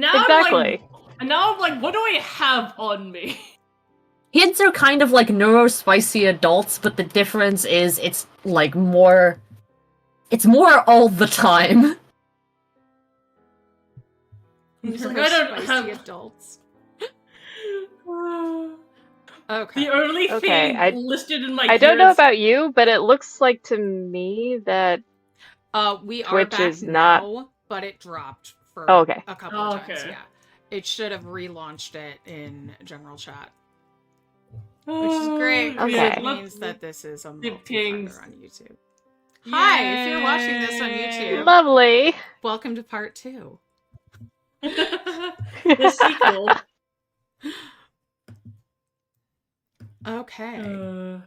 now Exactly. I'm like, what do I have on me? Kids are kind of like neurospicy adults, but the difference is it's like more. It's more all the time. It's like, I don't Spicy have adults. the Okay. only Okay, thing listed in my I don't know gears- about you, but it looks like to me that We are Twitch back is now, not- but it dropped for Oh, okay. a couple of times. Okay. Yeah, it should have relaunched it in general chat, which Oh, is great because Okay. it means that this is a It multi-parter pings. on YouTube. Hi, if you're watching this on YouTube, lovely. welcome to part 2. the sequel. Okay, Uh,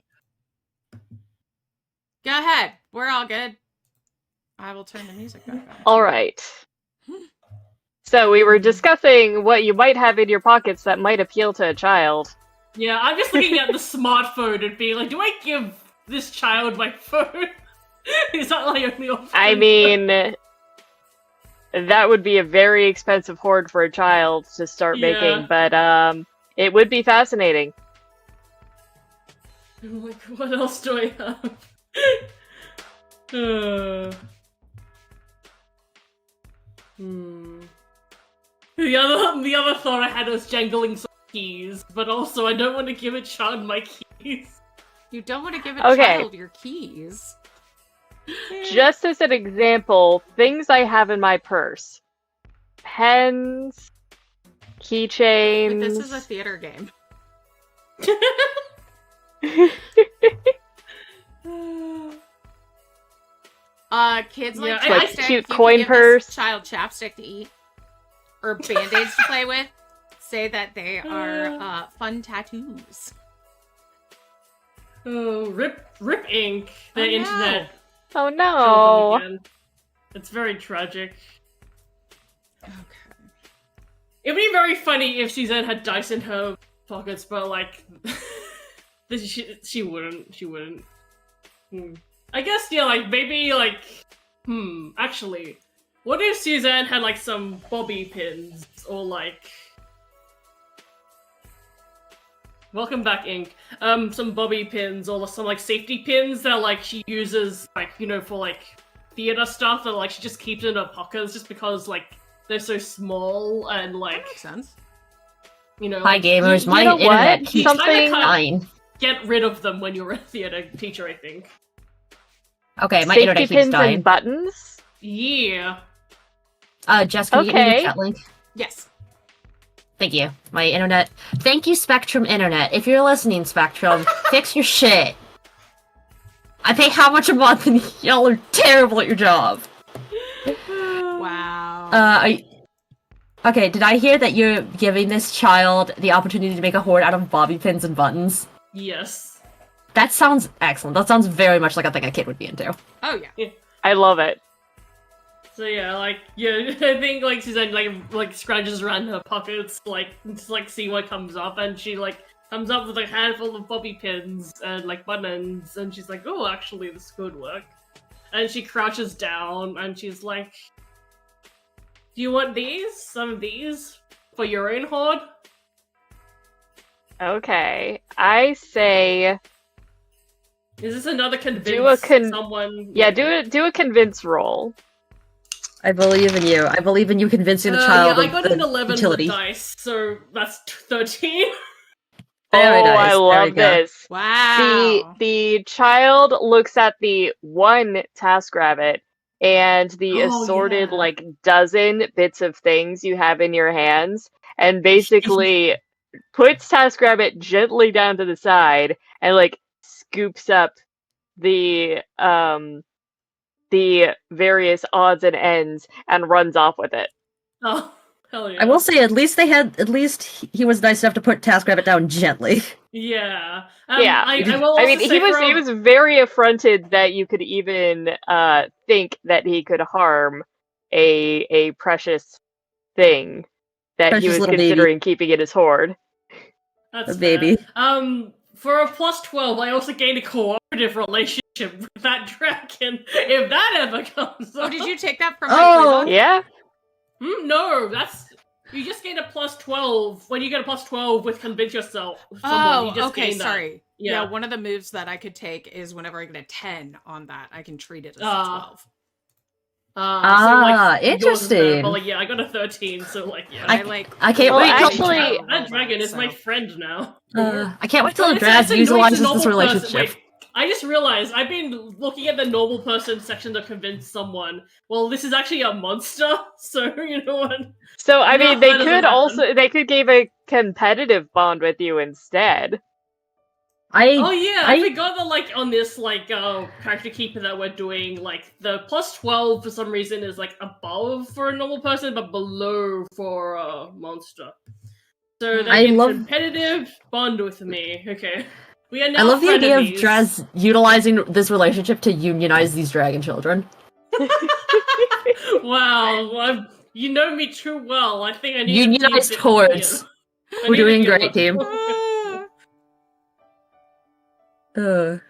go ahead. We're all good. I will turn the music back on. All right. So we were discussing what you might have in your pockets that might appeal to a child. yeah, I'm just looking at the smartphone and being like, do I give this child my phone? Is that my only option? I mean, that would be a very expensive hoard for a child to start Yeah. making, but it would be fascinating. I'm like, what else do I have? The other thought I had was jangling some keys, but also I don't want to give a child my keys. You don't want to give a Okay. child your keys. Just as an example, things I have in my purse. Pens, keychains. But this is a theater game. Kids like Yeah, chapstick. Like cute you can coin give this purse. child chapstick to eat, or band-aids to play with. Say that they are fun tattoos. Oh, Rip Inc. The Oh, no. internet Oh killed no. them again. It's very tragic. Okay. It'd be very funny if Suzanne had dice in her pockets, but like, she wouldn't. She wouldn't. I guess yeah, like maybe like, actually, what if Suzanne had like some bobby pins or like. Welcome back, Ink. Some bobby pins or some like safety pins that like she uses like, you know, for like theater stuff that like she just keeps in her pockets just because like they're so small and like, That makes sense. you know. Hi like, gamers, you my know what? internet keeps Something- dying. get rid of them when you're a theater teacher, I think. Okay, my Safety internet keeps pins dying. and buttons? Yeah. Jess, can you get me Okay. the chat link? Yes. Thank you. My internet. Thank you, Spectrum Internet. If you're listening, Spectrum, fix your shit. I pay how much a month and y'all are terrible at your job. Wow. Okay, did I hear that you're giving this child the opportunity to make a hoard out of bobby pins and buttons? Yes. That sounds excellent. That sounds very much like a thing a kid would be into. Oh yeah. I love it. So yeah, like yeah, I think like Suzanne like scratches around her pockets, like just like see what comes up, and she like comes up with a handful of bobby pins and like buttons, and she's like, oh, actually, this could work. And she crouches down, and she's like, do you want these? Some of these for your own hoard? Okay. I say Is this another convince Do a someone? yeah, do a convince roll. I believe in you. I believe in you convincing the child Yeah, I of got the an 11 utility. with dice, so that's 13. Very Oh, nice. I There we love go. this. Wow. The child looks at the one TaskRabbit and the Oh, assorted yeah. like dozen bits of things you have in your hands, and basically puts TaskRabbit gently down to the side and like scoops up the various odds and ends and runs off with it. Oh, hell yeah. I will say, at least he was nice enough to put TaskRabbit down gently. Yeah. Yeah. I will also I mean, say he for a- was very affronted that you could even think that he could harm a precious thing that he Precious was little baby. considering keeping in his hoard. That's a baby. fair. For a plus 12, I also gained a cooperative relationship with that dragon, if that ever comes Oh, up. did you take that from Oh. my Yeah. No, that's You just gain a plus 12 when you get a plus 12 with convince yourself. Someone, you just okay, gain that. sorry. Yeah. Yeah. One of the moves that I could take is whenever I get a 10 on that, I can treat it as a Ah. 12. So like, yours is better, interesting. but like, yeah, I got a 13, so like, yeah. I like. I can't Well, wait till actually- that dragon is my friend now. I can't wait till the It's drag annoying to utilizes normal this person- relationship. wait, I just realized I've been looking at the normal person section to convince someone. Well, this is actually a monster, so you know what? So I No, mean, they that doesn't could happen. also they could give a competitive bond with you instead. Oh yeah, I I- forgot that like on this like character keeper that we're doing, like the plus 12 for some reason is like above for a normal person but below for a monster. So they I get love- competitive bond with me. Okay. We are now I love the idea of frenemies. Draz utilizing this relationship to unionize these dragon children. Wow, well, you know me too well. I think I need Unionized to hordes. I We're need to doing get great, one. team. We're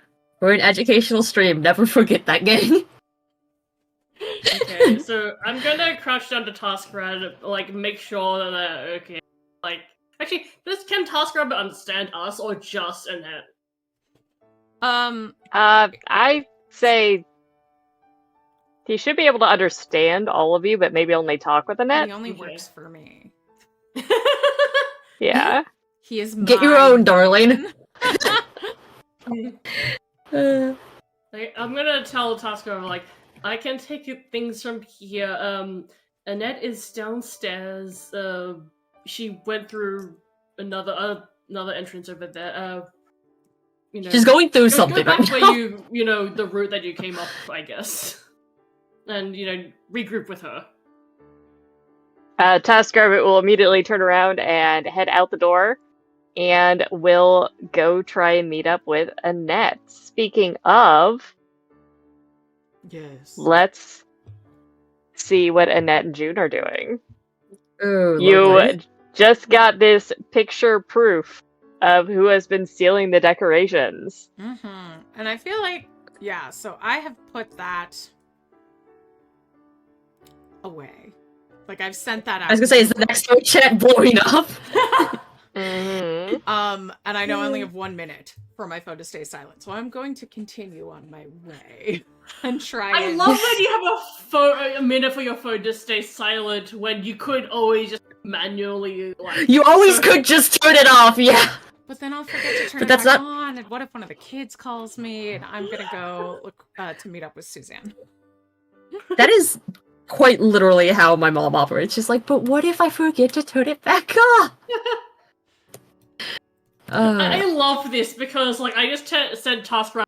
an educational stream. Never forget that gang. Okay, so I'm gonna crouch down to TaskRabbit, like make sure that they're okay. Like, actually, can TaskRabbit understand us or just Annette? I say he should be able to understand all of you, but maybe only talk with Annette. He only Okay. works for me. Yeah. He is Get your mine. own, darling. Like, I'm gonna tell TaskRabbit, like, I can take things from here. Annette is downstairs. She went through another entrance over there. You know, She's going through go something back right where now. you know, the route that you came up, I guess, and you know, regroup with her. TaskRabbit will immediately turn around and head out the door, and will go try and meet up with Annette. Speaking of, Yes. let's see what Annette and June are doing. Ooh, You lovely. just got this picture proof of who has been stealing the decorations. Mm-hmm. And I feel like, yeah, so I have put that away. Like, I've sent that out. I was gonna say, is the next chat blowing up? Mhm. And I know I only have 1 minute for my phone to stay silent, so I'm going to continue on my way and try I and... love when you have a minute for your phone to stay silent when you could always just manually like. You always could just turn it off, yeah. But then I'll forget to turn But it that's back not- on, and what if one of the kids calls me, and I'm gonna go look to meet up with Suzanne. That is quite literally how my mom operates. She's like, but what if I forget to turn it back off? I love this because like I just sent TaskRabbit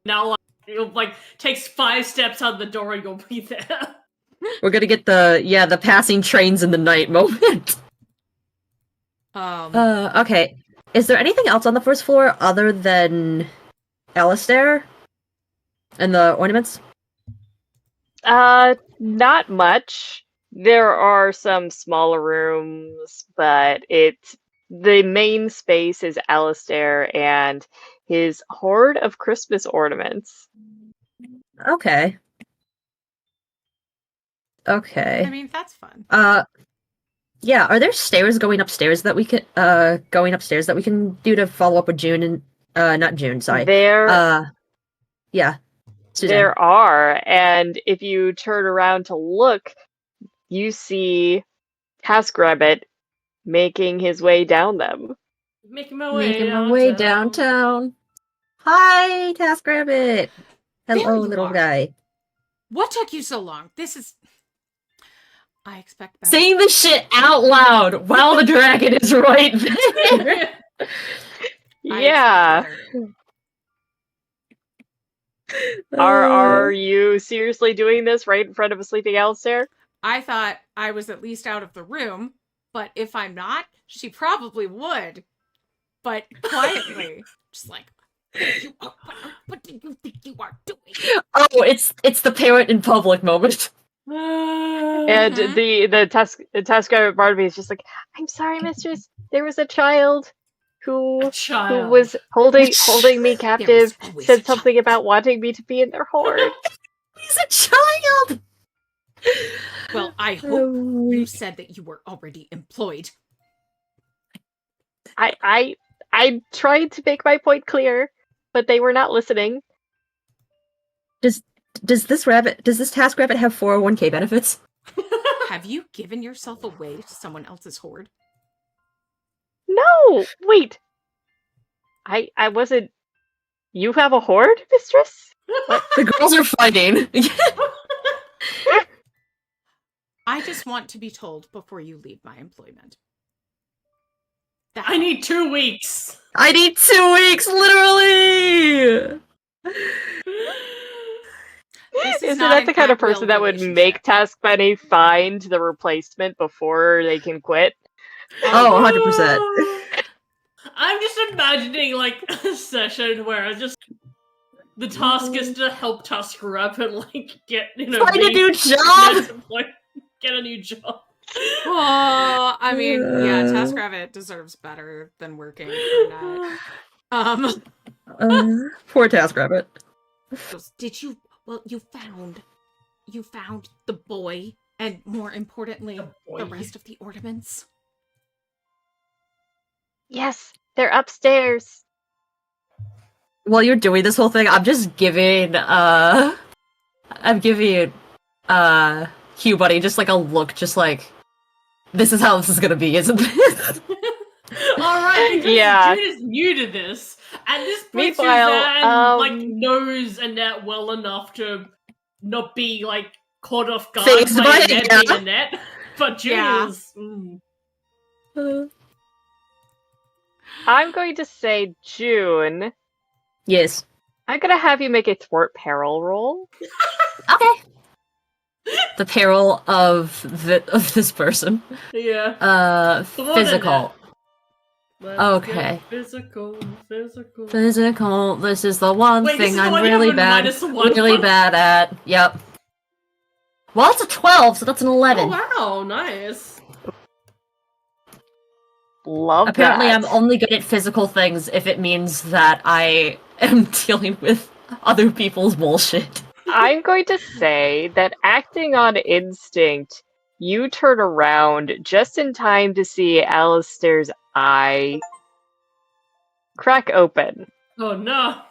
now like it'll like takes 5 steps out the door and you'll be there. We're gonna get the passing trains in the night moment. Okay. Is there anything else on the first floor other than Alistair and the ornaments? Not much. There are some smaller rooms, but the main space is Alistair and his hoard of Christmas ornaments. Okay. Okay. I mean, that's fun. Yeah, are there stairs going upstairs that we can do to follow up with June and not June, sorry. Yeah. Suzanne. There are, and if you turn around to look, you see TaskRabbit making his way down them. Making my way Making my way downtown. Hi, TaskRabbit. There Hello, you little are. guy. What took you so long? This is... I expect better. Saying this shit out loud while the dragon is right there. I Yeah. expect better. Are you seriously doing this right in front of a sleeping Alistair? I thought I was at least out of the room, but if I'm not, she probably would. But quietly, just like, what do you think you are doing? Oh, it's the parent in public moment. And Mhm. the TaskRabbit Barnaby is just like, I'm sorry, mistress. There was a child who Child. was holding me There captive, was always said a something child. about wanting me to be in their hoard. He's a child. Well, I hope you said that you were already employed. I tried to make my point clear, but they were not listening. Does this task rabbit have 401k benefits? Have you given yourself away to someone else's horde? No, wait. I wasn't. You have a horde, mistress? The girls are fighting. I just want to be told before you leave my employment. I need 2 weeks. I need 2 weeks, literally. This Isn't not that an the kind of at-will person that would relationship. make Task Bunny find the replacement before they can quit? Oh, 100%. I'm just imagining like a session where just the task is to help Tusk Rabbit and like get Find a new job. Get a new job. Oh, I mean, yeah, TaskRabbit deserves better than working for that. Poor TaskRabbit. Did you? Well, you found the boy, and more importantly, the rest of the ornaments. Yes, they're upstairs. While you're doing this whole thing, I'm giving Hugh Buddy just like a look, just like, this is how this is gonna be, isn't it? Alright, because Yeah. June is new to this, and this point Meanwhile, Suzanne like knows Annette well enough to not be like caught off guard Fazed by by it, Annette yeah. being Annette. But June Yeah. is I'm going to say, June, Yes. I'm gonna have you make a thwart peril roll. Okay. The peril of this person. yeah. Come on, Physical. Let's Okay. get Physical. Physical. This is the one Wait, this thing is the I'm one you have really a bad, -1 really on? bad at. Yep. Well, it's a 12, so that's an 11. Oh wow, nice. Love Apparently, that. I'm only good at physical things if it means that I am dealing with other people's bullshit. I'm going to say that acting on instinct, you turn around just in time to see Alistair's eye crack open. Oh no.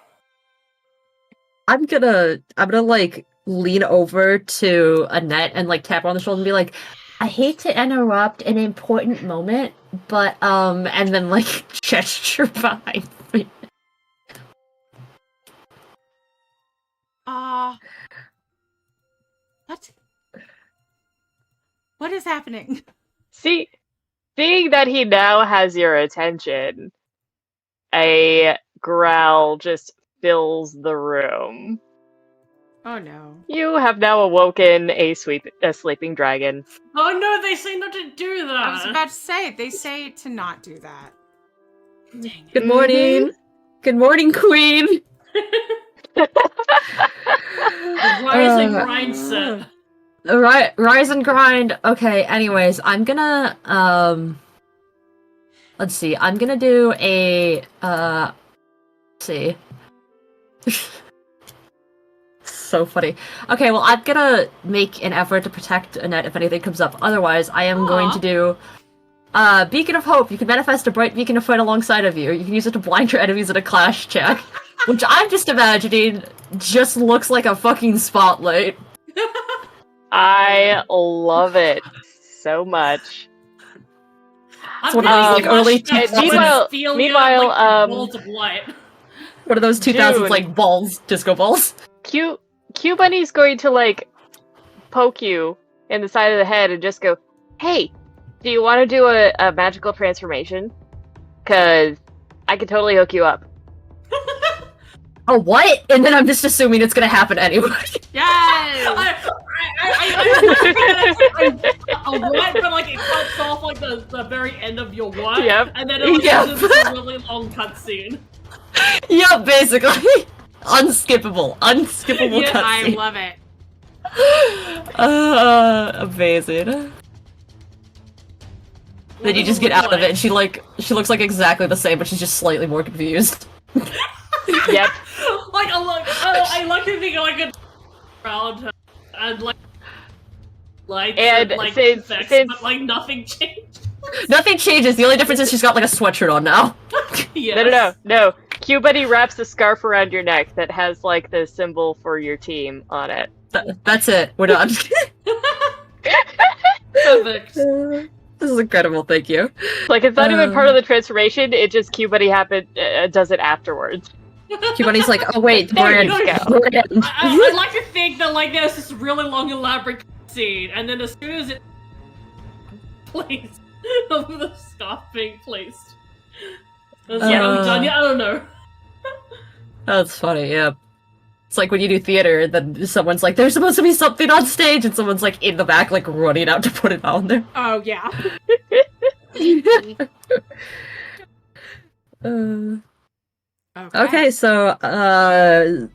I'm gonna like lean over to Annette and like tap her on the shoulder and be like, I hate to interrupt an important moment, but and then like gesture behind me. What? What is happening? Seeing that he now has your attention, a growl just fills the room. Oh no. You have now awoken a sleeping dragon. Oh no, they say not to do that. I was about to say, they say to not do that. Dang it. Good morning. Good morning, Queen. The rising mindset. Right, rise and grind. Okay, anyways, I'm gonna let's see. I'm gonna do a let's see. So funny. Okay, well, I'm gonna make an effort to protect Annette if anything comes up. Otherwise, I am going to do Beacon of Hope. You can manifest a bright beacon of fight alongside of you. You can use it to blind your enemies in a clash check. Which I'm just imagining just looks like a fucking spotlight. I love it so much. I'm what getting I was like, early flashbacks to meanwhile- Ophelia, meanwhile, like, balls of light. What are those 2000s Dude. like balls, disco balls? Q Bunny's going to like poke you in the side of the head and just go, "Hey, do you want to do a magical transformation? Cause I could totally hook you up." Oh, what? And then I'm just assuming it's gonna happen anyway. Yes! A what? But like it cuts off like the very end of your what? Yep. And then it like Yep. is a really long cutscene. Yeah, basically. Unskippable Yeah, I cutscene. love it. Amazing. Then you just get out of it, and she looks like exactly the same, but she's just slightly more confused. Yep. Like I like to think I could around her and like lights And and like since- effects, since- but like nothing changed. Nothing changes. The only difference is she's got like a sweatshirt on now. Yes. No. Q-Buddy wraps a scarf around your neck that has like the symbol for your team on it. That's it. We're done. Perfect. This is incredible. Thank you. Like it's not even part of the transformation. It just Q-Buddy does it afterwards. Cubani's like, oh wait, There you Brand. go. Brand. I'd like to think that like there's this really long elaborate scene, and then as soon as it placed of the scarf being placed, it's like, I'm done. Yeah, I don't know. That's funny. Yeah. It's like when you do theater, then someone's like, "There's supposed to be something on stage," and someone's like in the back, like running out to put it on there. Oh yeah. Okay, so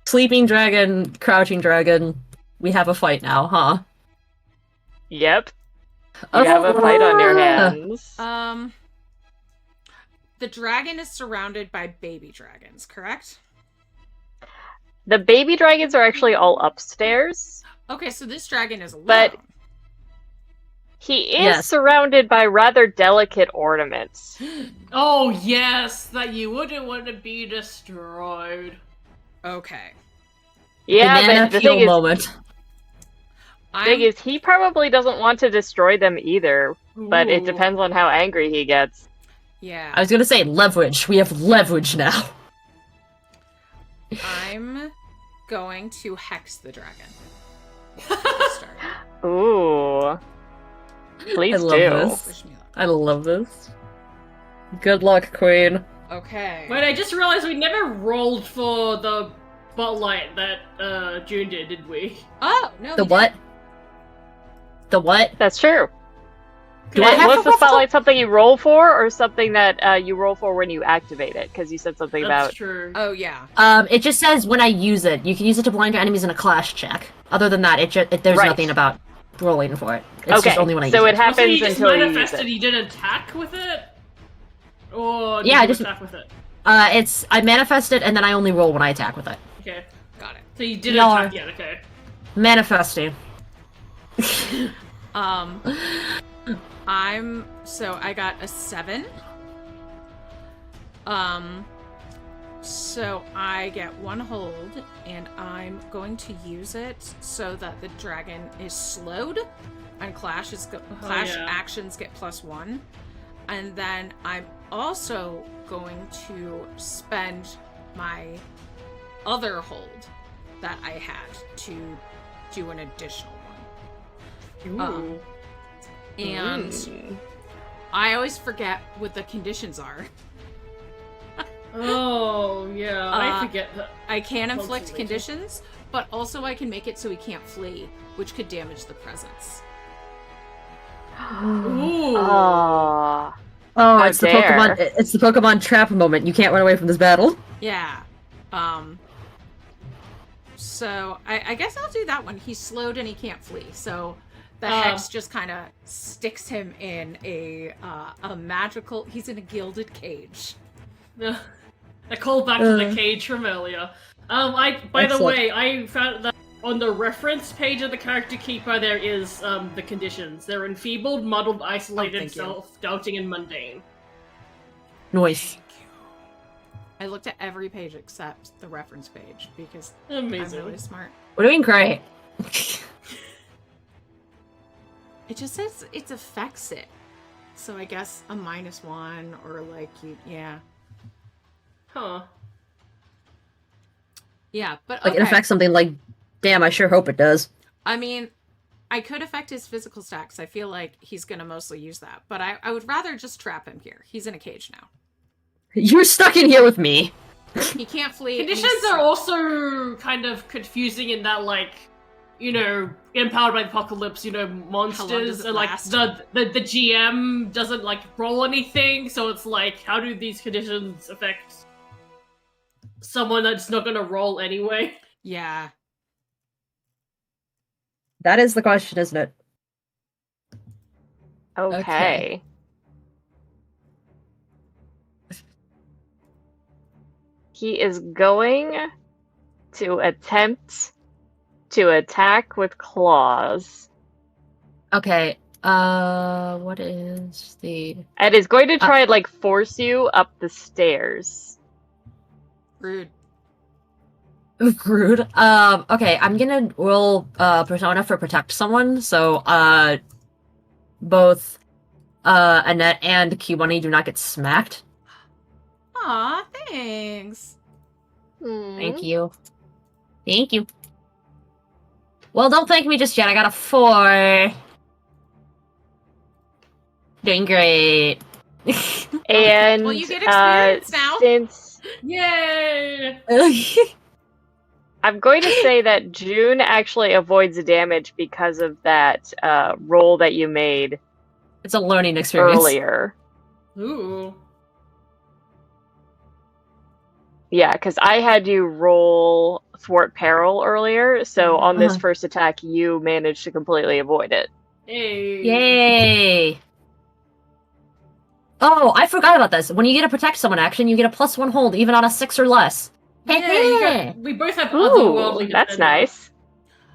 sleeping dragon, crouching dragon. We have a fight now, huh? Yep. You have a fight on your hands. The dragon is surrounded by baby dragons, correct? The baby dragons are actually all upstairs. Okay, so this dragon is alone. But- He is Yes. surrounded by rather delicate ornaments. Oh yes, that you wouldn't want to be destroyed. Okay. Yeah, Banana but the peel thing is, moment. he probably doesn't want to destroy them either. But it Ooh. depends on how angry he gets. Yeah. I was gonna say leverage. We have leverage now. I'm going to hex the dragon. Start. Ooh. Please I love do. this. Wish me luck. I love this. Good luck, Queen. Okay. Wait, I just realized we never rolled for the spotlight that June did we? Oh no. The we what? The what? That's true. Do I have Was to the roll spotlight something you roll for, or something that you roll for when you activate it? Because you said something That's about. true. Oh yeah. It just says when I use it. You can use it to blind your enemies in a clash check. Other than that, there's Right. nothing about rolling for it. It's Okay, just only when I so use it happens Also, you just until you use manifested it. you didn't attack with it? Or did Yeah, I you just- attack with it? I manifest it and then I only roll when I attack with it. Okay. Got it. So you didn't No. attack yet, okay. Manifesting. I got a 7. So I get 1 hold, and I'm going to use it so that the dragon is slowed, and clash yeah. actions get +1, and then I'm also going to spend my other hold that I had to do an additional one. Ooh. And I always forget what the conditions are. Oh, yeah, I forget that. I can inflict Constellation. conditions, but also I can make it so he can't flee, which could damage the presence. Ooh. Ah. Oh, How it's the dare. Pokemon. It's the Pokemon trap moment. You can't run away from this battle. Yeah. So I guess I'll do that one. He's slowed and he can't flee. So the hex just kind of sticks him in a magical. He's in a gilded cage. I called back to the cage from earlier. By the Excellent. way, I found that on the reference page of the character keeper there is the conditions. They're enfeebled, muddled, isolated, thank you. self-doubting, and mundane. Noise. I looked at every page except the reference page because Amazing. I'm really smart. We're doing great. It just says it affects it. So I guess a -1 or like yeah. Huh. Yeah, but Like okay. it affects something like, damn, I sure hope it does. I mean, I could affect his physical stats. I feel like he's gonna mostly use that. But I would rather just trap him here. He's in a cage now. You're stuck in here with me. He can't flee. and Conditions he's- are also kind of confusing in that, like, you know, empowered by the apocalypse, you know, does monsters, it and like last? the GM doesn't like roll anything, so it's like, how do these conditions affect someone that's not gonna roll anyway? Yeah. That is the question, isn't it? Okay. He is going to attempt to attack with claws. Okay. What is the? And is going to try and like force you up the stairs. Rude. Rude. Okay, I'm gonna roll persona for protect someone. So both Annette and Kiwani do not get smacked. Aw, thanks. Thank you. Thank you. Well, don't thank me just yet. I got a 4. Doing great. And Well, you get experience now. Since Yay! I'm going to say that June actually avoids the damage because of that roll that you made It's a learning experience. earlier. Ooh. Yeah, because I had you roll thwart peril earlier, so on this first attack, you managed to completely avoid it. Hey. Yay! Oh, I forgot about this. When you get a protect someone action, you get a +1 hold, even on a 6 or less. Yeah, you got, we both have Ooh, otherworldly that's defender. nice.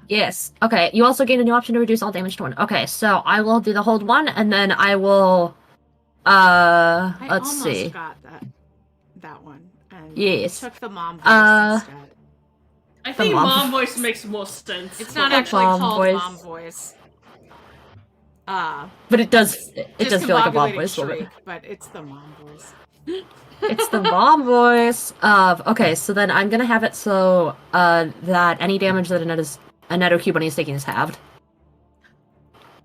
Yes. Okay, you also gain a new option to reduce all damage to 1. Okay, so I will do the hold 1, and then I will... I let's almost see. got that one. And Yes. took the mom voice instead. I think mom mom voice makes more sense. It's not The actually mom called voice. mom voice. But it does feel like a mom Discombobulating voice a little bit. shriek, but it's the mom voice. It's the mom voice of... Okay, so then I'm gonna have it so that any damage that Annette or Cubani is taking is halved.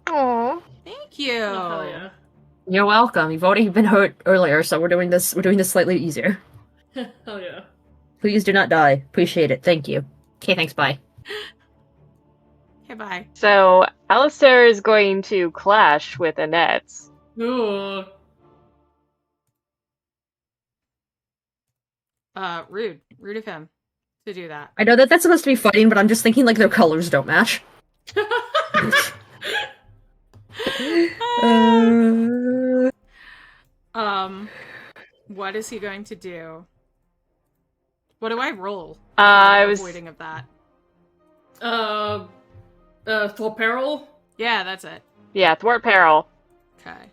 Aww. Thank you. Oh, hell yeah. You're welcome. You've already been hurt earlier, so we're doing this slightly easier. Hell yeah. Please do not die. Appreciate it. Thank you. Okay, thanks, bye. Okay, bye. So Alistair is going to clash with Annette. Ooh. Rude. Rude of him to do that. I know that that's supposed to be fighting, but I'm just thinking like their colors don't match. What is he going to do? What do I roll? I was Avoiding of that. For peril? Yeah, that's it. thwart peril. Okay.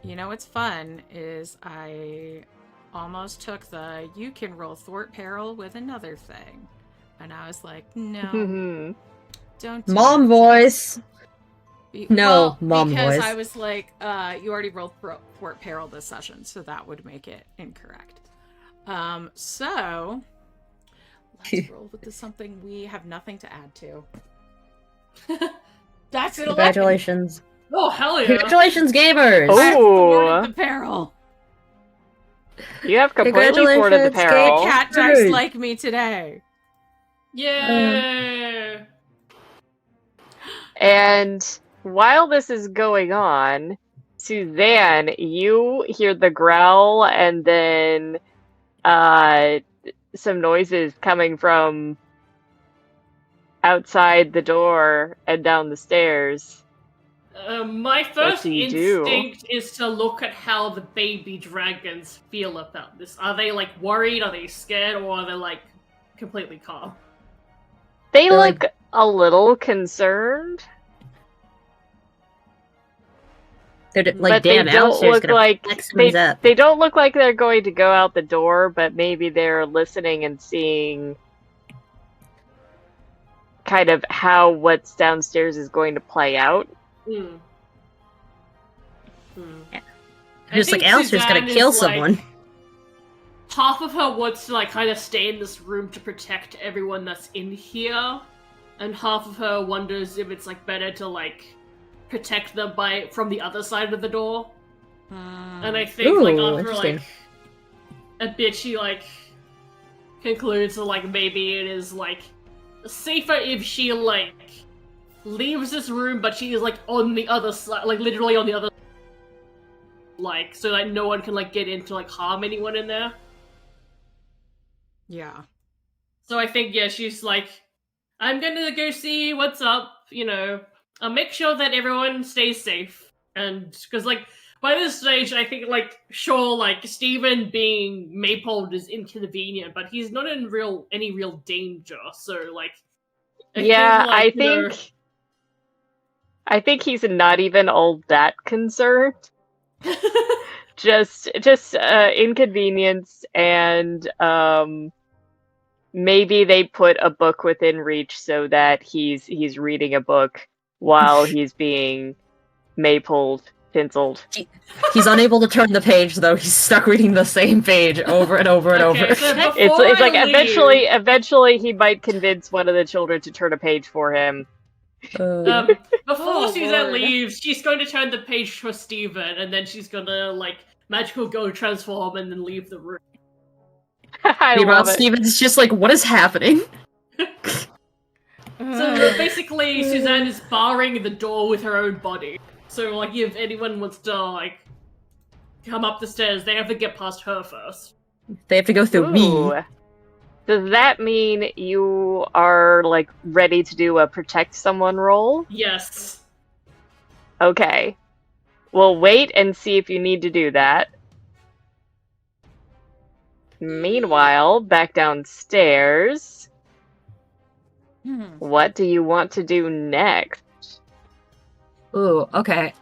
You know what's fun is I almost took the you can roll thwart peril with another thing. And I was like, no, don't do Mom that. voice. No, mom because voice. I was like, you already rolled thwart peril this session, so that would make it incorrect. So let's roll with this something we have nothing to add to. That's it. Congratulations. Oh, hell yeah. Congratulations, gamers! Oh, The peril. you have completely thwarted the Congratulations, peril. Gage. Cat dice like me today. Yay! And while this is going on, Suzanne, you hear the growl and then some noises coming from outside the door and down the stairs. My What first do you do? instinct is to look at how the baby dragons feel about this. Are they, like, worried? Are they scared? Or are they, like, completely calm? They They're look a little concerned, They're like, but damn, they don't Alistair's look gonna like flex things up. they don't look like they're going to go out the door, but maybe they're listening and seeing kind of how what's downstairs is going to play out. Hmm. Just like Alistair's gonna kill someone. Half of her wants to, like, kind of stay in this room to protect everyone that's in here, and half of her wonders if it's, like, better to, like, protect them from the other side of the door. And I think, Ooh, like, after, interesting. like, a bit, she, like, concludes that, like, maybe it is, like, safer if she, like, leaves this room, but she is, like, on the other side, like, literally on the other, like, so that no one can, like, get in to, like, harm anyone in there. Yeah. So I think, yeah, she's like, I'm gonna go see what's up, you know, I'll make sure that everyone stays safe. And, because, like, by this stage, I think, like, sure, like, Stephen being Maypole is inconvenient, but he's not in any real danger, so, like... Yeah, I you know, think I think he's not even all that concerned. Just inconvenience, and maybe they put a book within reach so that he's reading a book while he's being mapled, penciled. He's unable to turn the page though. He's stuck reading the same page over and over and Okay, over. so It's before like I leave- eventually he might convince one of the children to turn a page for him. Before Oh, Suzanne Lord. leaves, she's going to turn the page for Steven, and then she's gonna, like, magical go transform and then leave the room. I Meanwhile, love it. Steven's just like, what is happening? So basically, Suzanne is barring the door with her own body. So, like, if anyone wants to, like, come up the stairs, they have to get past her first. They have to go through me. Ooh. Does that mean you are, like, ready to do a protect someone roll? Yes. Okay. We'll wait and see if you need to do that. Meanwhile, back downstairs, what do you want to do next? Ooh, okay.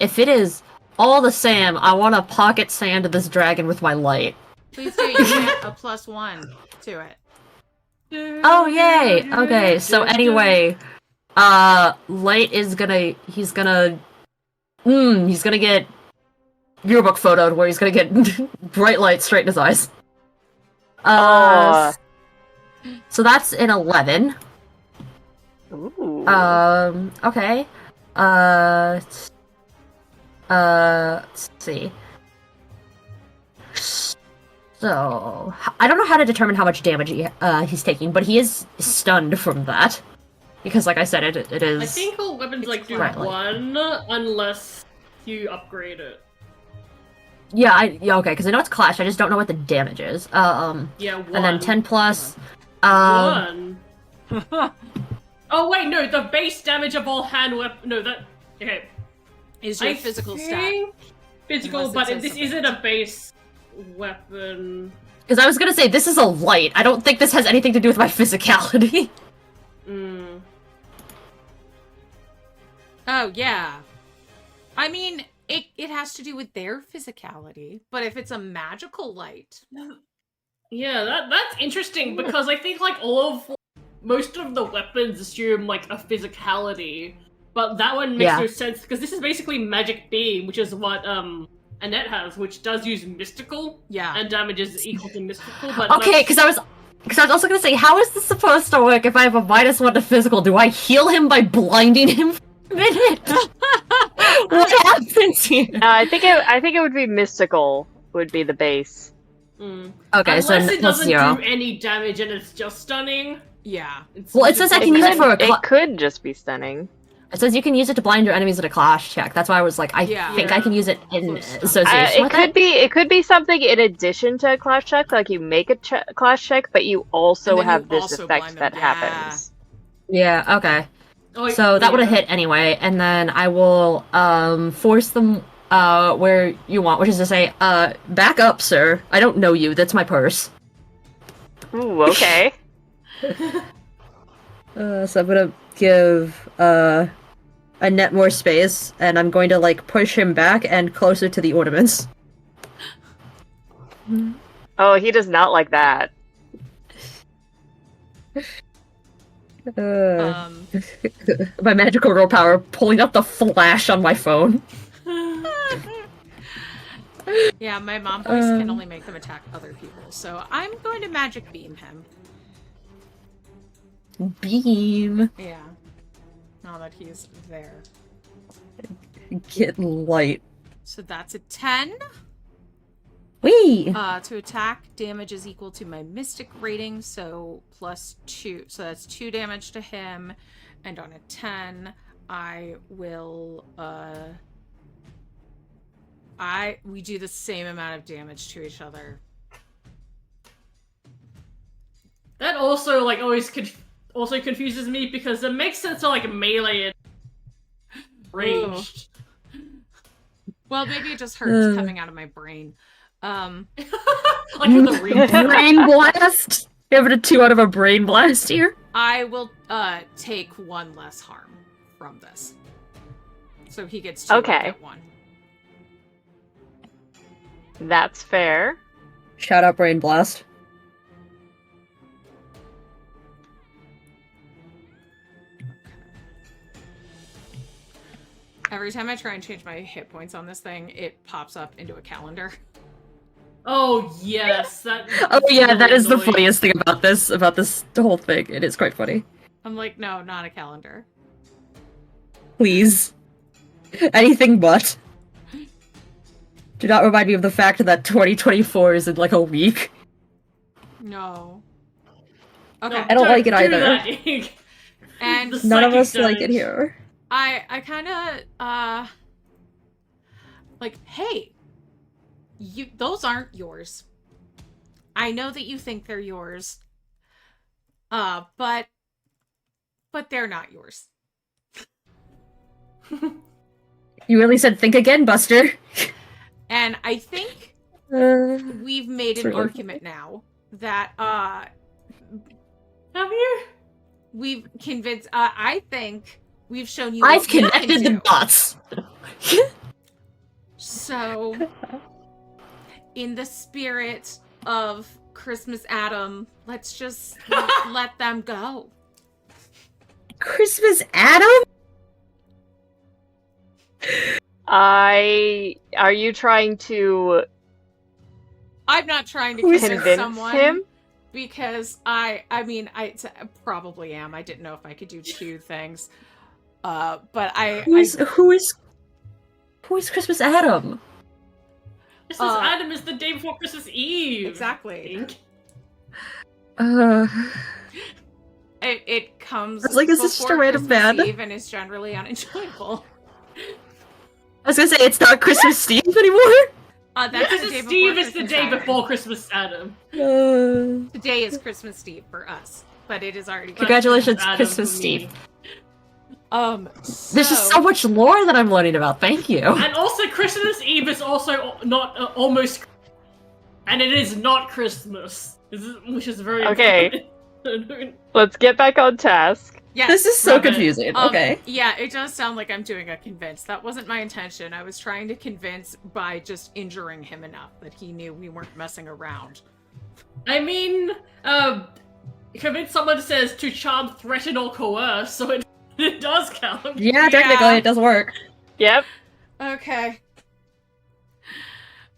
If it is all the same, I want to pocket sand this dragon with my light. Please do. You get a +1 to it. Oh, yay! Okay, so anyway, Light is gonna, he's gonna get yearbook photoed where he's gonna get bright light straight in his eyes. Oh. So that's an 11. Ooh. Okay. Let's see. So, I don't know how to determine how much damage he's taking, but he is stunned from that. Because, like I said, it is... I think all weapons, like, do Right, like- 1, unless you upgrade it. Yeah, okay, because I know it's Clash, I just don't know what the damage is. Yeah, 1. And then 10 plus... 1. Oh, wait, no, the base damage of all hand weapons... No, that... Okay. Is your physical stat. think Physical, Unless it but says this something isn't a base weapon. Because I was gonna say, this is a light. I don't think this has anything to do with my physicality. Mm. Oh, yeah. I mean, it has to do with their physicality, but if it's a magical light... Yeah, that's interesting, because I think, like, most of the weapons assume, like, a physicality, but that one makes Yeah. no sense, because this is basically Magic Beam, which is what, Annette has, which does use mystical, Yeah. and damage is equal to mystical, but Okay, because I was also gonna say, how is this supposed to work if I have a -1 to physical? Do I heal him by blinding him for a minute? What happens here? I think it would be mystical would be the base. Mm. Okay, Unless so it plus doesn't 0. do any damage and it's just stunning. Yeah. Well, it says I can use it for a It could just be stunning. It says you can use it to blind your enemies at a clash check. That's why I was like, I Yeah. think I can use it in Close enough. association with It could be something in addition to a clash check, like you make a clash check, but you also And then you have this also effect blind that them. Yeah. happens. Yeah, okay. Oh, So that would have yeah. hit anyway, and then I will force them where you want, which is to say, back up, sir. I don't know you. That's my purse. Ooh, okay. So I'm gonna give Annette more space, and I'm going to like push him back and closer to the ornaments. Oh, he does not like that. My magical willpower pulling up the flash on my phone. Yeah, my mom voice can only make them attack other people, so I'm going to magic beam him. Beam. Yeah. Now that he's there. Get light. So that's a 10. Wee! To attack, damage is equal to my mystic rating, so +2. So that's 2 damage to him. And on a 10, I will, we do the same amount of damage to each other. That also, like, always also confuses me, because it makes sense to, like, melee and ranged. Well, maybe it just hurts coming out of my brain. Like, with the ring. Brain blast! Give it a 2 out of a brain blast here. I will take 1 less harm. from this. So he gets 2, Okay. I get 1. That's fair. Shout out Brain Blast. Every time I try and change my hit points on this thing, it pops up into a calendar. Oh yes, that. Oh yeah, that really is the annoying. funniest thing about this whole thing. It is quite funny. I'm like, no, not a calendar. Please. Anything but. Do not remind me of the fact that 2024 is in like a week. No. No, Okay. I don't like it do either. that. And The None of psychic us like it damage. here. I kind of, like, hey, those aren't yours. I know that you think they're yours. But they're not yours. You really said think again, Buster. And I think we've made It's an really argument now that, Have you? we've convinced, I think we've shown you I've what we can connected the do. dots. So, in the spirit of Christmas Adam, let's just let them go. Christmas Adam? Are you trying to I'm not trying to Who's- convince convince someone him? because I probably am. I didn't know if I could do 2 things. But Who is Christmas Adam? Christmas Adam is the day before Christmas Eve. exactly. It comes I was like, is this just a before random Christmas band? Eve and is generally unenjoyable. I was gonna say it's not Christmas Steve anymore. That's the day Christmas before Eve is the Christmas day Adam. before Christmas Adam. Today is Christmas Eve for us, but it is already. Congratulations, Adam Christmas for me. Steve. So, There's just so much lore that I'm learning about. Thank you. And also, Christmas Eve is also not almost, and it is not Christmas, which is very Okay. important. Let's get back on task. Yes. This is so Rabbit. confusing. Um, Okay. Yeah, it does sound like I'm doing a convince. That wasn't my intention. I was trying to convince by just injuring him enough that he knew we weren't messing around. I mean, convince someone says to charm, threaten, or coerce, so it does count. Yeah, technically Yeah. it does work. Yep. Okay.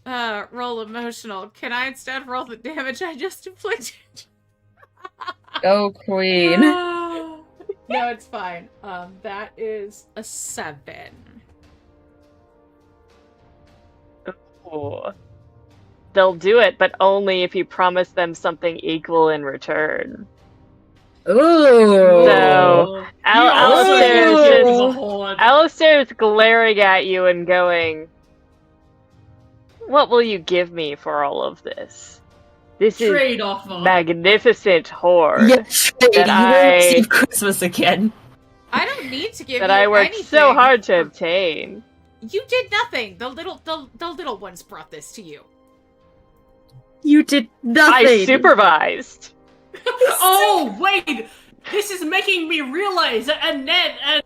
Roll emotional. Can I instead roll the damage I just inflicted? Go Queen. No, it's fine. That is a 7. Ooh. They'll do it, but only if you promise them something equal in return. Ooh. So, Alistair Alistair's glaring at you and going, "What will you give me for all of this? This is Trade offer. magnificent hoard Yeah, trade. You I- will receive Christmas again. I don't need to give that you I worked anything. so hard to obtain." You did nothing. The little ones brought this to you. You did nothing. I supervised. Oh, wait! This is making me realize that Annette and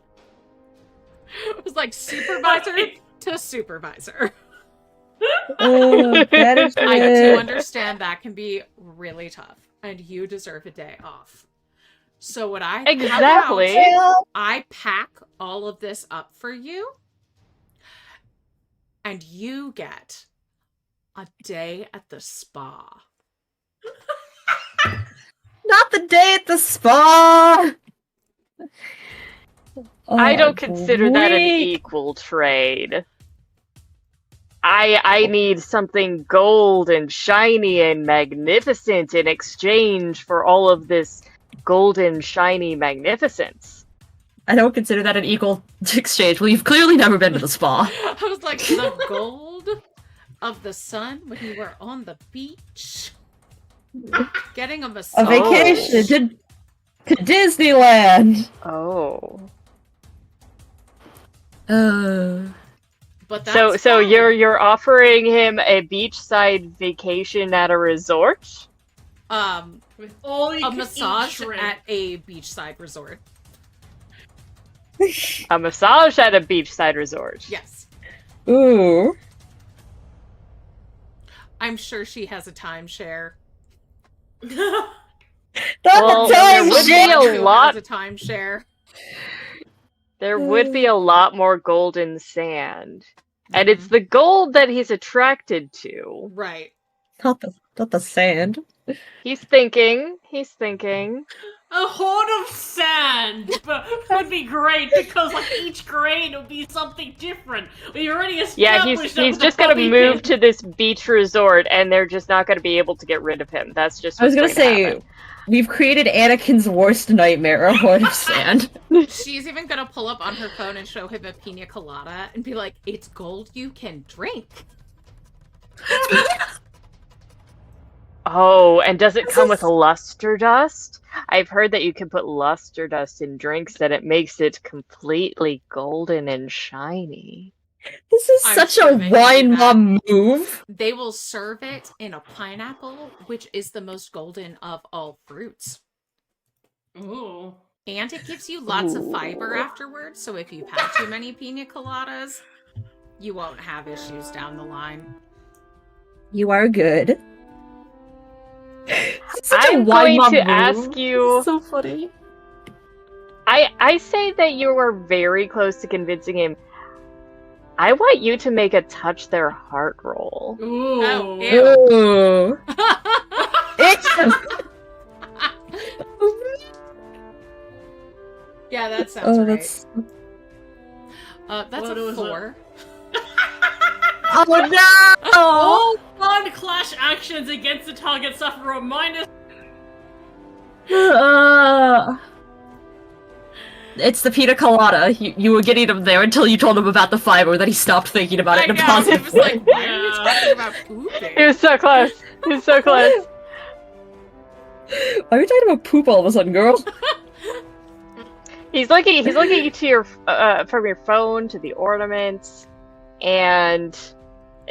It was like supervisor to supervisor. Oh, that is I do it. understand that can be really tough, and you deserve a day off. So what I Exactly. how about I pack all of this up for you, and you get a day at the spa. Not the day at the spa. I Oh, don't consider that an wait. equal trade. I need something gold and shiny and magnificent in exchange for all of this golden, shiny magnificence. I don't consider that an equal exchange. Well, you've clearly never been to the spa. I was like, the gold of the sun when you were on the beach, getting a massage. A vacation to Disneyland. Oh. But that's So fine. you're offering him a beachside vacation at a resort? with all you a can massage eat shrimp. at a beachside resort. A massage at a beachside resort. Yes. Ooh. I'm sure she has a timeshare. Not Well, the there time would be shit! a lot- Has a timeshare. There would be a lot more golden sand. And it's the gold that he's attracted to. Right. Not the sand. He's thinking. He's thinking. A horn of sand would be great because like each grain would be something different. We already Yeah, established he's that just the gonna puppy move pin- to this beach resort, and they're just not gonna be able to get rid of him. That's just. I was what's gonna going to say, happen. we've created Anakin's worst nightmare, a horde of sand. She's even gonna pull up on her phone and show him a pina colada and be like, "It's gold you can drink." Oh, and does it come with luster dust? I've heard that you can put luster dust in drinks and it makes it completely golden and shiny. This is I'm such sure a they can do wine that. mom move. They will serve it in a pineapple, which is the most golden of all fruits. Ooh. And it gives you lots of fiber Ooh. afterwards, so if you've had too many pina coladas, you won't have issues down the line. You are good. Such a I'm wine going mom to move. ask you. So funny. I say that you were very close to convincing him. I want you to make a touch their heart roll. Ooh. Oh, ew. Ooh. Yeah, that sounds Oh, right. that's. That's What a was 4. Oh no! All non-clash actions against the target suffer a minus. It's the pina colada. You were getting him there until you told him about the fiber, then he stopped thinking about it in a I know, positive it was way. like, why are you Yeah. talking about pooping? He was so close. He was so close. Why are we talking about poop all of a sudden, girl? He's looking to your from your phone to the ornaments, and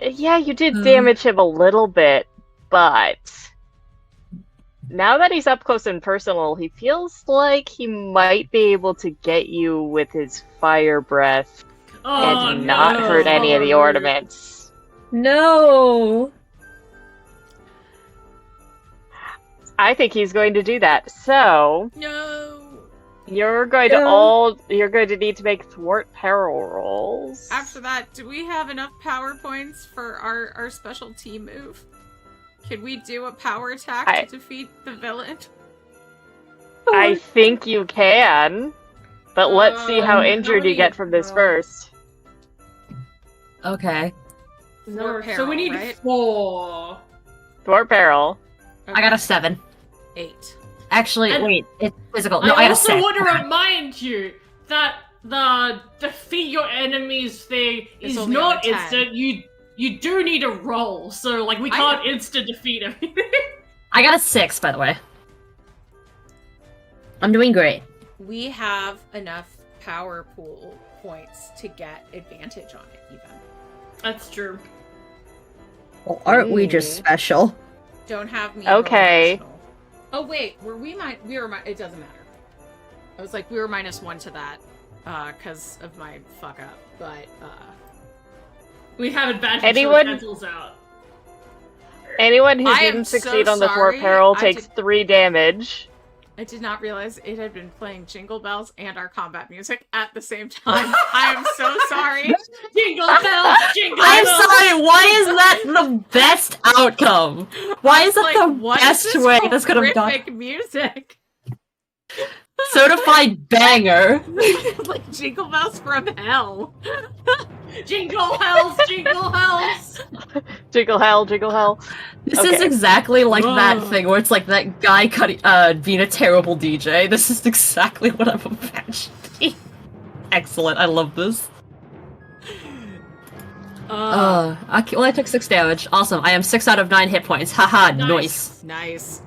yeah, you did damage him a little bit, but now that he's up close and personal, he feels like he might be able to get you with his fire breath Oh, and not no. hurt any of the ornaments. No. I think he's going to do that. So No. you're going to need to make thwart peril rolls. After that, do we have enough power points for our special team move? Can we do a power attack to defeat the villain? I think you can, but let's see how injured you get from this first. Okay. No, Thwart so we peril, need right? 4. Thwart peril. I got a 7. 8. Actually, And- wait, it's physical. No, I I got a also 6. want to remind you that the defeat your enemies thing It's is only not on a 10. instant. You do need a roll, so like we can't instant defeat everything. I got a 6, by the way. I'm doing great. We have enough power pool points to get advantage on it, even. That's true. Well, aren't we just special? Don't have me. Okay. roll additional. Oh wait, were we it doesn't matter. I was like, we were -1 to that, because of my fuck up, but, We have advantage. Anyone- So it cancels out. Anyone who I am didn't so succeed on the thwart sorry. peril I takes did- 3 damage. I did not realize it had been playing Jingle Bells and our combat music at the same time. I am so sorry. Jingle bells, jingle I'm bells. sorry, why is that the best outcome? Why is that Like, the what is best this way this could have gone? horrific music? Certified banger. Like Jingle Bells from Hell. Jingle hells, jingle hells. Jiggle hell, jiggle hell. This is Okay. exactly like that Whoa. thing where it's like that guy being a terrible DJ. This is exactly what I'm imagining. Excellent, I love this. Okay, well I took 6 damage. Awesome, I am 6 out of 9 hit points. Haha, nice. Nice.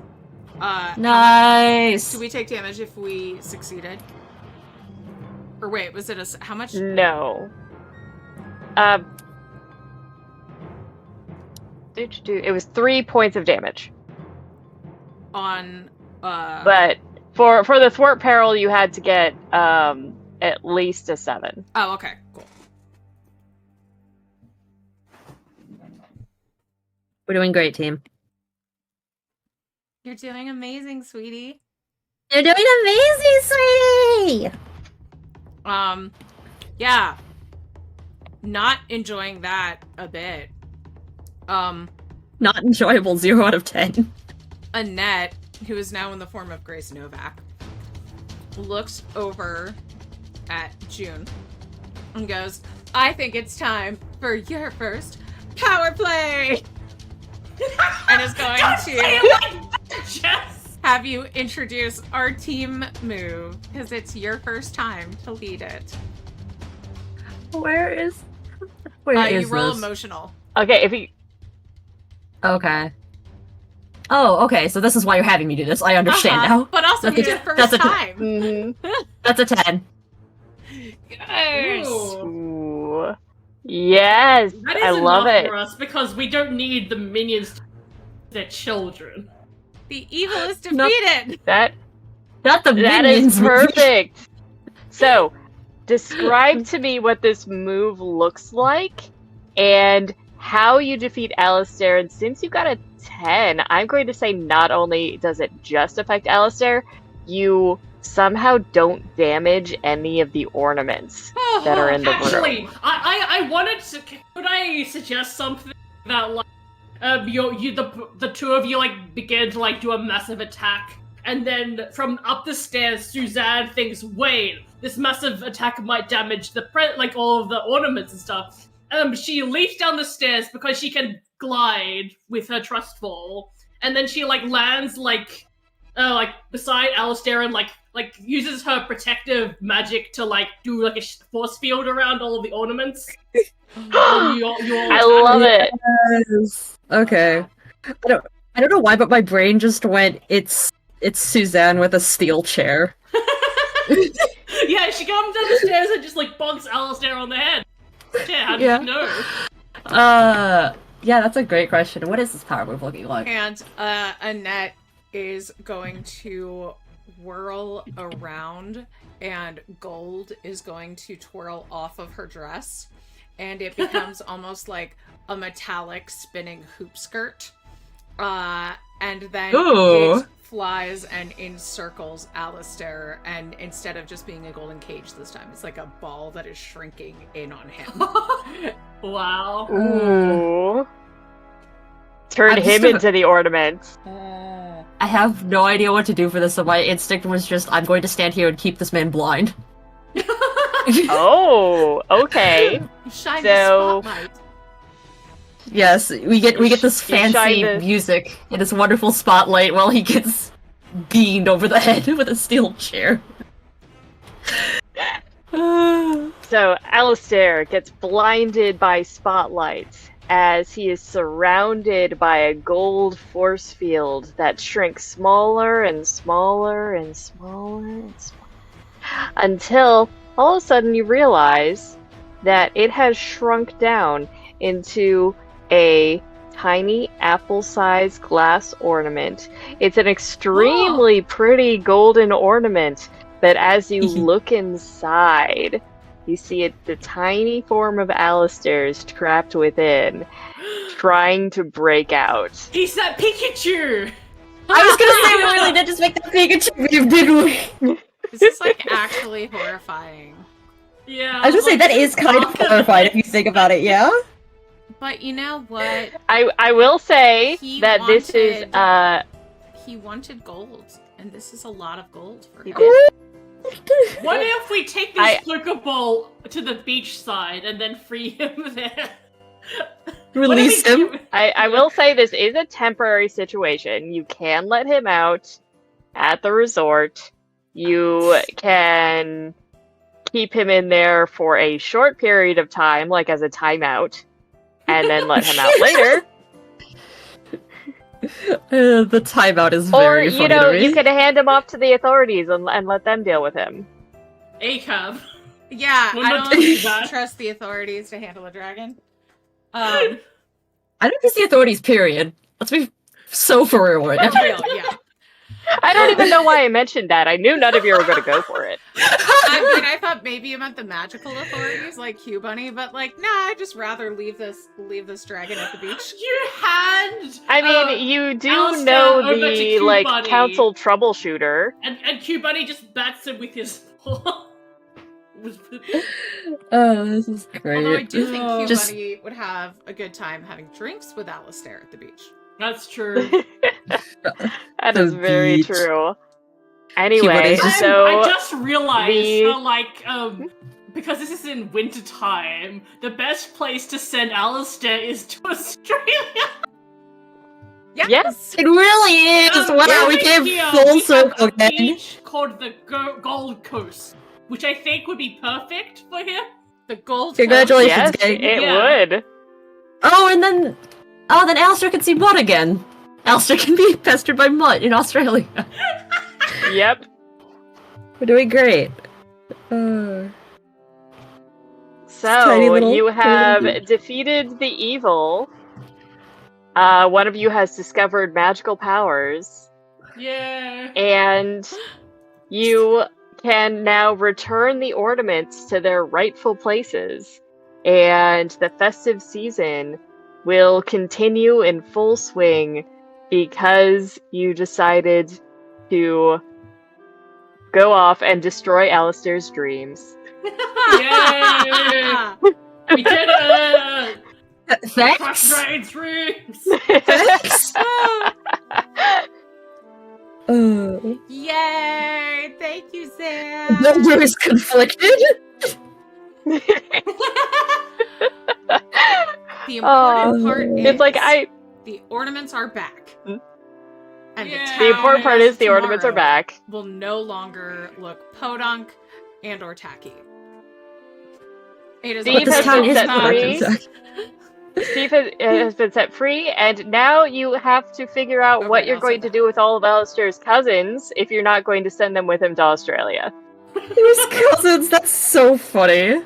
Nice. Do we take damage if we succeeded? Or wait, was it how much? No. It was 3 points of damage. On, But for the thwart peril, you had to get at least a 7. Oh, okay, cool. We're doing great, team. You're doing amazing, sweetie. You're doing amazing, sweetie! Yeah. Not enjoying that a bit. Not enjoyable, 0 out of 10. Annette, who is now in the form of Grace Novak, looks over at June and goes, I think it's time for your first power play! And is going to Yes. have you introduce our team move, because it's your first time to lead it. Where is You roll this? emotional. Okay, if you... Okay. Oh, okay, so this is why you're having me do this. I understand Uh-huh, now. But also, That's it's a- your first that's a- time. Mhm. That's a 10. Yes. Ooh. Ooh. Yes, That is I love enough it. for us because we don't need the minions to their children. The evil is No. defeated. That Not the That minions. is perfect. So, describe to me what this move looks like and how you defeat Alistair. And since you got a 10, I'm going to say not only does it just affect Alistair, you somehow don't damage any of the ornaments that are in the Actually, room. I wanted to. Could I suggest something that like the two of you like begin to like do a massive attack, and then from up the stairs, Suzanne thinks, "Wait, this massive attack might damage the like all of the ornaments and stuff." She leaps down the stairs because she can glide with her trust fall, and then she like lands like beside Alistair and like uses her protective magic to like do like a force field around all of the ornaments. I love it. Yes. Okay. I don't know why, but my brain just went, it's Suzanne with a steel chair. Yeah, she comes down the stairs and just like bonks Alistair on the head. Yeah, how did Yeah. you know? Yeah, that's a great question. What is this power move looking like? And Annette is going to whirl around, and gold is going to twirl off of her dress, and it becomes almost like a metallic spinning hoop skirt. And then Ooh. it flies and encircles Alistair, and instead of just being a golden cage this time, it's like a ball that is shrinking in on him. Wow. Ooh. Turn I'm him just into the ornament. I have no idea what to do for this, so my instinct was just, I'm going to stand here and keep this man blind. Oh, okay. Shine So- the spotlight. Yes, we get this You shine fancy the- music and this wonderful spotlight while he gets beamed over the head with a steel chair. So, Alistair gets blinded by spotlights as he is surrounded by a gold force field that shrinks smaller and smaller and smaller and smaller until all of a sudden you realize that it has shrunk down into a tiny apple-sized glass ornament. It's an extremely pretty golden ornament, but as you look inside, you see the tiny form of Alistair is trapped within, trying to break out. He's that Pikachu! I was gonna say we really did just make that Pikachu move, didn't we? This is like actually horrifying. Yeah. I was gonna say that is kind of horrifying if you think about it, yeah? But you know what? I will say He that this is wanted- He wanted gold, and this is a lot of gold for He him. did. What if we take this Pokeball to the beach side and then free him there? Release What if we him. give- I will say this is a temporary situation. You can let him out at the resort. You can keep him in there for a short period of time, like as a timeout, and then let him out later. The timeout is Or, very you funny know, to me. you could hand him off to the authorities and let them deal with him. ACAB. Yeah, We're I not don't doing that. trust the authorities to handle a dragon. I don't trust the authorities, period. Let's be so for real right For now. real, yeah. I don't even know why I mentioned that. I knew none of you were going to go for it. I mean, I thought maybe you meant the magical authorities like Q Bunny, but like, nah, I'd just rather leave this dragon at the beach. You hand I mean, you do Alistair know over to the, Q like, Bunny. council troubleshooter. and Q Bunny just bats him with his paw. Oh, this is great. Although I do think Q Just- Bunny would have a good time having drinks with Alistair at the beach. That's true. That The is very beach. true. But Anyway, it's just- so I just realized, the- because this is in winter time, the best place to send Alistair is to Australia. Yes. It really is! Wow, over we came here, full we have circle a again. beach called the Gold Coast, which I think would be perfect for him. The gold. Congratulations, yes, gang. it Yeah. would. Oh, and then... Oh, then Alistair can see Mutt again. Alistair can be pestered by Mutt in Australia. Yep. We're doing great. So tiny little- you have tiny defeated the evil. One of you has discovered magical powers, Yeah. and you can now return the ornaments to their rightful places. And the festive season will continue in full swing because you decided to go off and destroy Alistair's dreams. Yay! We did it! Crush Thanks! Dragon's dreams! Thanks! Yay! Thank you, Sam. Builder is conflicted. The important part is It's like the ornaments are back. Hmm? And Yeah. the important part is the ornaments are tomorrow back. will no longer look podunk and or tacky. It is Steve But this has town been is set productive. free. Steve has been set free, and now you have to figure out Okay, what you're I'll going say to do with all of Alistair's cousins if you're not going to send them with him to Australia. His cousins, that's so funny.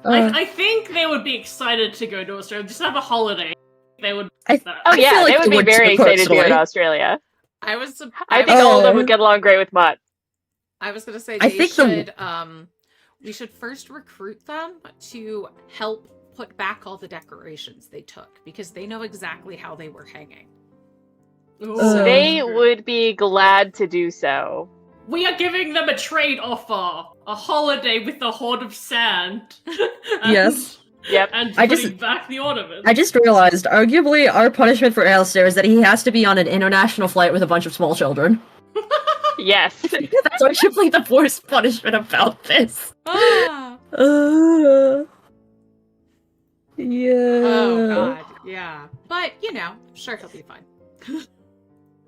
I think they would be excited to go to Australia. Just have a holiday. They would. I- Oh I yeah, feel like they would they be would very too, excited to go to personally. Australia. I was I think all of them Oh. would get along great with Mutt. I was gonna say I they think the- should we should first recruit them to help put back all the decorations they took because they know exactly how they were hanging. They would be glad to do so. We are giving them a trade offer. A holiday with the Horde of Sand. And- Yes. Yep. And I putting just- back the ornaments. I just realized, arguably, our punishment for Alistair is that he has to be on an international flight with a bunch of small children. Yes. That's arguably the worst punishment about this. Ah! Yeah. Oh god, yeah. But you know, sure he'll be fine.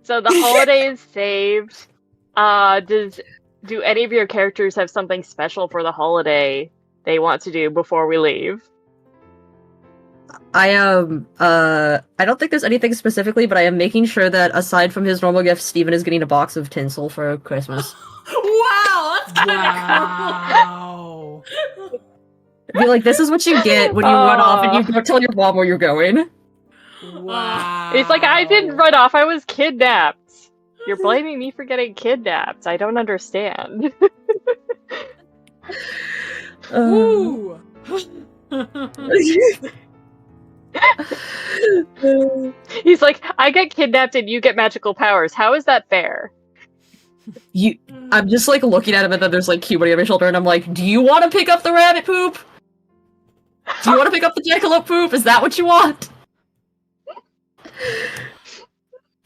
So the holiday is saved. Do any of your characters have something special for the holiday they want to do before we leave? I am, I don't think there's anything specifically, but I am making sure that aside from his normal gift, Steven is getting a box of tinsel for Christmas. Wow, that's kind of Wow. Be like, this is what you get when you run off and you don't tell your mom where you're going. Wow. It's like, I didn't run off, I was kidnapped. You're blaming me for getting kidnapped. I don't understand. Ooh. He's like, I get kidnapped and you get magical powers. How is that fair? You, cool. I'm just like looking at him and then there's like Q-Buddy on my shoulder and I'm like, do you want to pick up the rabbit poop? Do you want to pick up the jackalope poop? Is that what you want?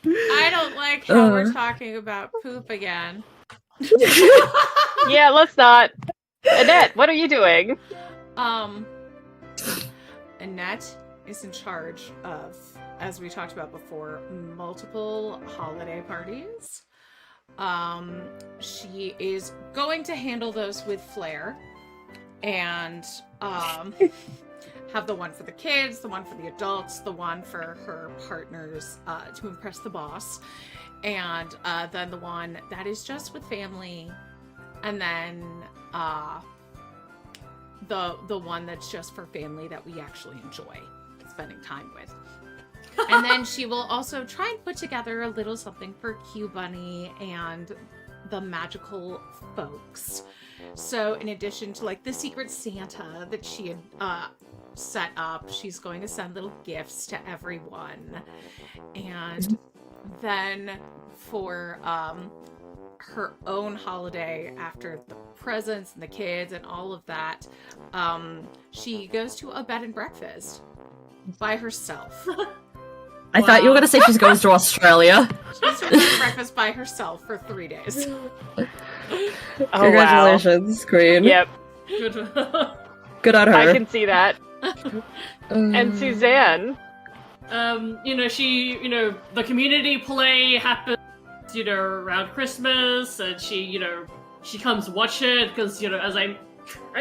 I don't like how we're Uh. talking about poop again. Yeah, let's not. Annette, what are you doing? Annette is in charge of, as we talked about before, multiple holiday parties. She is going to handle those with flair and have the one for the kids, the one for the adults, the one for her partners to impress the boss, and then the one that is just with family, and then the one that's just for family that we actually enjoy spending time with. And then she will also try and put together a little something for Q Bunny and the magical folks. So in addition to like the secret Santa that she had set up, she's going to send little gifts to everyone. And then for her own holiday, after the presents and the kids and all of that, she goes to a bed and breakfast by herself. I thought you were gonna say she goes to Australia. She goes to a bed and breakfast by herself for 3 days. Oh, Congratulations, Queen. Yep, Good. Good on her. I can see that. And Suzanne. The community play happens, around Christmas, and she comes watch it because, as I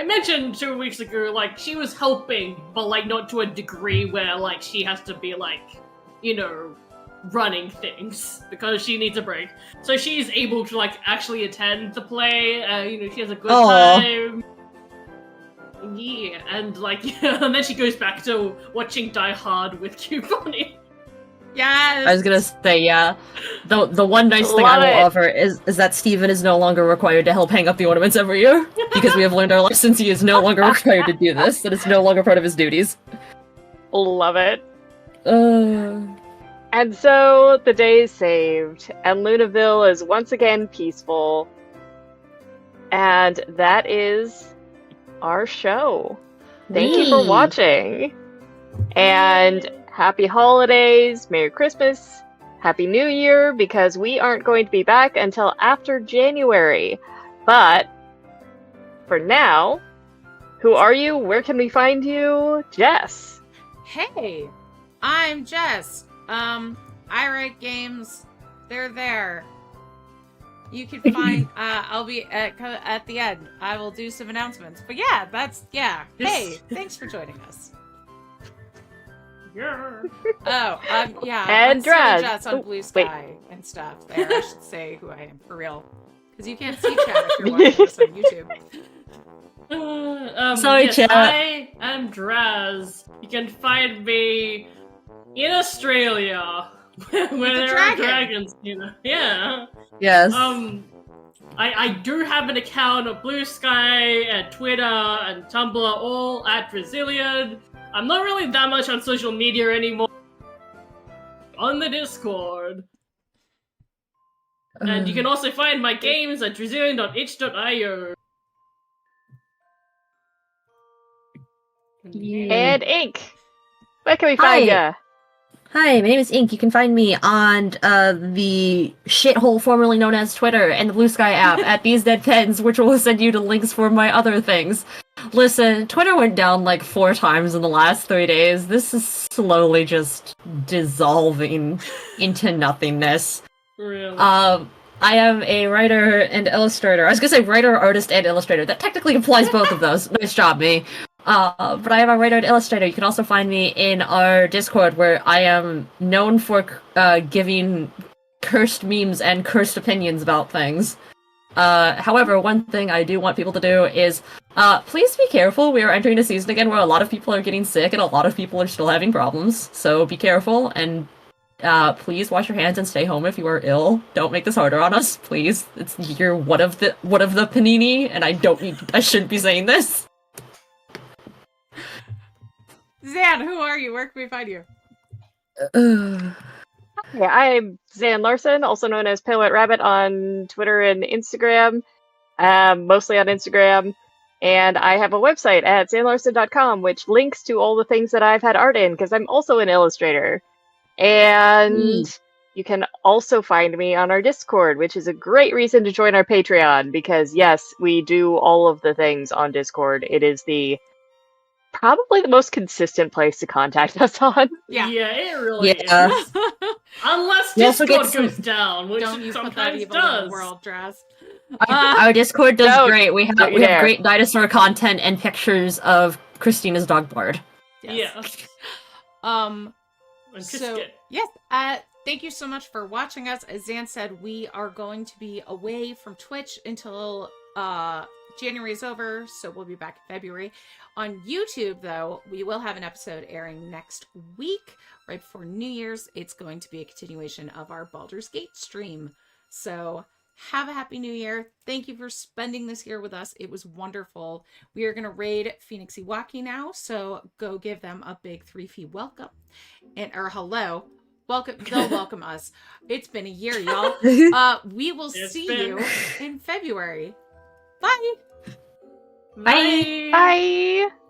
mentioned 2 weeks ago, like, she was helping, but, like, not to a degree where, like, she has to be, like, running things because she needs a break. So she's able to, like, actually attend the play, she has a good time. Yeah, and, like, and then she goes back to watching Die Hard with Q Bunny. Yes! I was gonna say, yeah. The one nice thing I Love will it. offer is that Steven is no longer required to help hang up the ornaments every year. Because we have learned our lessons, he is no longer required to do this. That is no longer part of his duties. Love it. And so the day is saved, and Lunaville is once again peaceful. And that is our show. Thank you for Whee! watching. And happy holidays, Merry Christmas, Happy New Year, because we aren't going to be back until after January. But for now, who are you? Where can we find you? Jess. Hey, I'm Jess. I write games. They're there. You can find. I'll be at the end. I will do some announcements. But yeah, Hey, thanks for joining us. Yeah. Oh, yeah. And I'm Silly Draz. Jess on Oh, Blue wait. Sky and stuff. There, I should say who I am for real, because you can't see chat if you're watching this on YouTube. Sorry, yes, chat. I am Draz. You can find me in Australia, where there are dragon. dragons. Yeah. Yes. I do have an account on Blue Sky and Twitter and Tumblr, all at Resilient. I'm not really that much on social media anymore. On the Discord. And you can also find my games at resilient.itch.io. And Ink. Where can we find Hi. ya? Hi, my name is Ink. You can find me on the shithole formerly known as Twitter and the Blue Sky app at These Dead Pens, which will send you to links for my other things. Listen, Twitter went down like 4 times in the last 3 days. This is slowly just dissolving into nothingness. Really? I am a writer and illustrator. I was gonna say writer, artist, and illustrator. That technically implies both of those. Nice job, me. But I am a writer and illustrator. You can also find me in our Discord, where I am known for giving cursed memes and cursed opinions about things. However, one thing I do want people to do is, please be careful. We are entering a season again where a lot of people are getting sick and a lot of people are still having problems. So be careful and please wash your hands and stay home if you are ill. Don't make this harder on us, please. You're one of the panini, and I shouldn't be saying this. Zan, who are you? Where can we find you? Yeah, I'm Zan Larson, also known as Pale White Rabbit on Twitter and Instagram, mostly on Instagram. And I have a website at zanlarson.com, which links to all the things that I've had art in, because I'm also an illustrator. And you can also find me on our Discord, which is a great reason to join our Patreon, because yes, we do all of the things on Discord. It is probably the most consistent place to contact us on. Yeah. Yeah, it really Yeah. is. Unless You also Discord get some- goes down, which Don't it you put that sometimes evil in does. the world, Draz. Our Discord does Don't great. We you have dare. great dinosaur content and pictures of Christina's dog board. Yes. Yeah. And So Kiskit. yes, thank you so much for watching us. As Zan said, we are going to be away from Twitch until January is over, so we'll be back in February. On YouTube, though, we will have an episode airing next week, right before New Year's. It's going to be a continuation of our Baldur's Gate stream. So have a happy new year. Thank you for spending this year with us. It was wonderful. We are going to raid Phoenix Iwaki now, so go give them a big 3-fee welcome. Or hello. Welcome. They'll welcome us. It's been a year, y'all. We will see you in February. Bye. Bye. Bye.